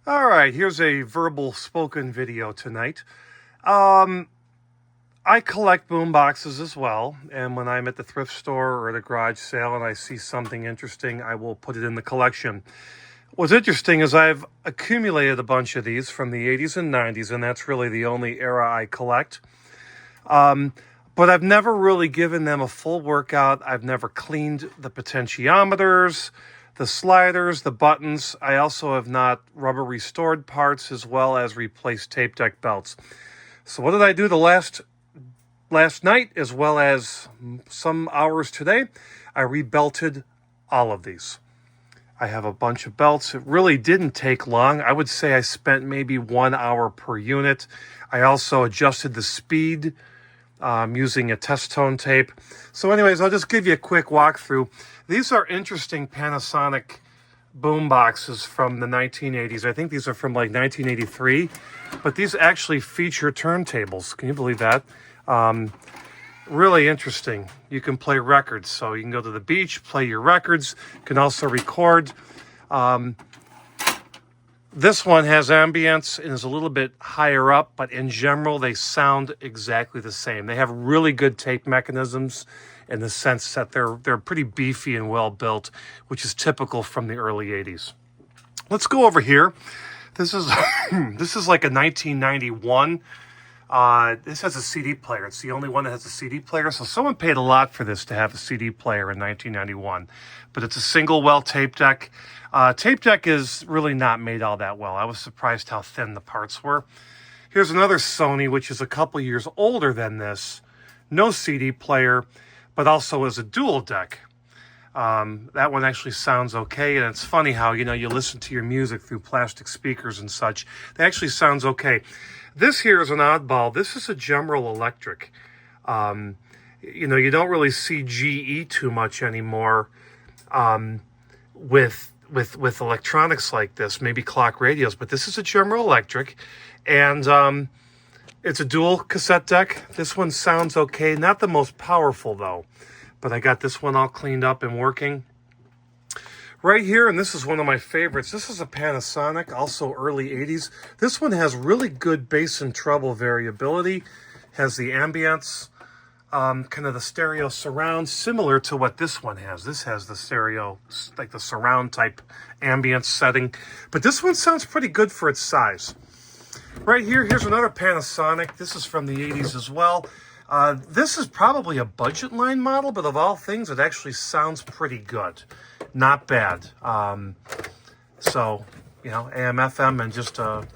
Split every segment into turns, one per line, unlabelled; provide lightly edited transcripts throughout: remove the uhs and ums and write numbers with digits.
All right, here's a verbal spoken video tonight. I collect boom boxes as well, and when I'm at the thrift store or at a garage sale and I see something interesting, I will put it in the collection. What's interesting is I've accumulated a bunch of these from the 80s and 90s, and that's really the only era I collect. But I've never really given them a full workout. I've never cleaned the potentiometers, the sliders, the buttons. I also have not rubber restored parts as well as replaced tape deck belts. So what did I do the last night as well as some hours today? I rebelted all of these. I have a bunch of belts. It really didn't take long. I would say I spent maybe 1 hour per unit. I also adjusted the speed using a test tone tape. So anyways, I'll just give you a quick walkthrough. These are interesting Panasonic boom boxes from the 1980s. I think these are from like 1983, but these actually feature turntables. Can you believe that? Really interesting. You can play records, so you can go to the beach, play your records. You can also record. This one has ambience and is a little bit higher up, but in general, they sound exactly the same. They have really good tape mechanisms in the sense that they're pretty beefy and well built, which is typical from the early 80s. Let's go over here. This is this is like a 1991. This has a CD player. It's the only one that has a CD player. So someone paid a lot for this to have a CD player in 1991. But it's a single well tape deck. Tape deck is really not made all that well. I was surprised how thin the parts were. Here's another Sony, which is a couple years older than this. No CD player, but also is a dual deck. That one actually sounds okay, and it's funny how, you listen to your music through plastic speakers and such. It actually sounds okay. This here is an oddball. This is a General Electric. You don't really see GE too much anymore with electronics like this, maybe clock radios, but this is a General Electric, and it's a dual cassette deck. This one sounds okay, not the most powerful though, but I got this one all cleaned up and working. Right here, and this is one of my favorites, this is a Panasonic, also early 80s. This one has really good bass and treble variability, has the ambience, kind of the stereo surround, similar to what this one has. This has the stereo, like the surround type ambience setting, but this one sounds pretty good for its size. Right here, here's another Panasonic. This is from the 80s as well. This is probably a budget line model, but of all things, it actually sounds pretty good. Not bad. So, AM, FM, and just a,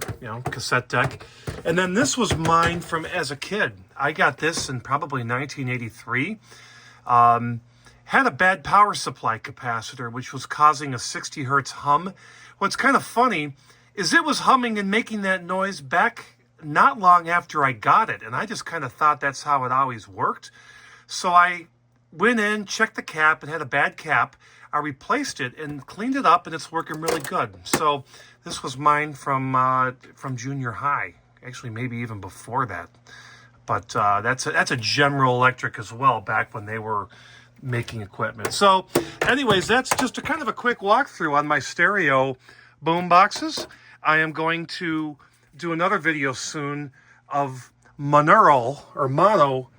cassette deck. And then this was mine from as a kid. I got this in probably 1983. Had a bad power supply capacitor, which was causing a 60 hertz hum. What's kind of funny is it was humming and making that noise back not long after I got it. And I just kind of thought that's how it always worked. So I went in, checked the cap. It had a bad cap. I replaced it and cleaned it up, and it's working really good. So this was mine from junior high, actually maybe even before that. But that's a General Electric as well, back when they were making equipment. So anyways, that's just a kind of a quick walkthrough on my stereo boom boxes. I am going to do another video soon of mono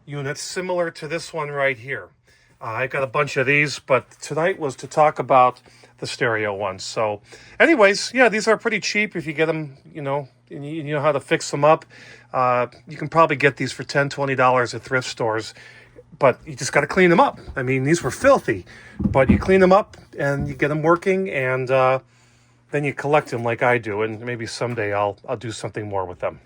units similar to this one right here. I got a bunch of these, but tonight was to talk about the stereo ones. So anyways, yeah, these are pretty cheap if you get them, and you know how to fix them up. You can probably get these for $10, $20 at thrift stores, but you just got to clean them up. I mean, these were filthy, but you clean them up and you get them working, and then you collect them like I do, and maybe someday I'll do something more with them.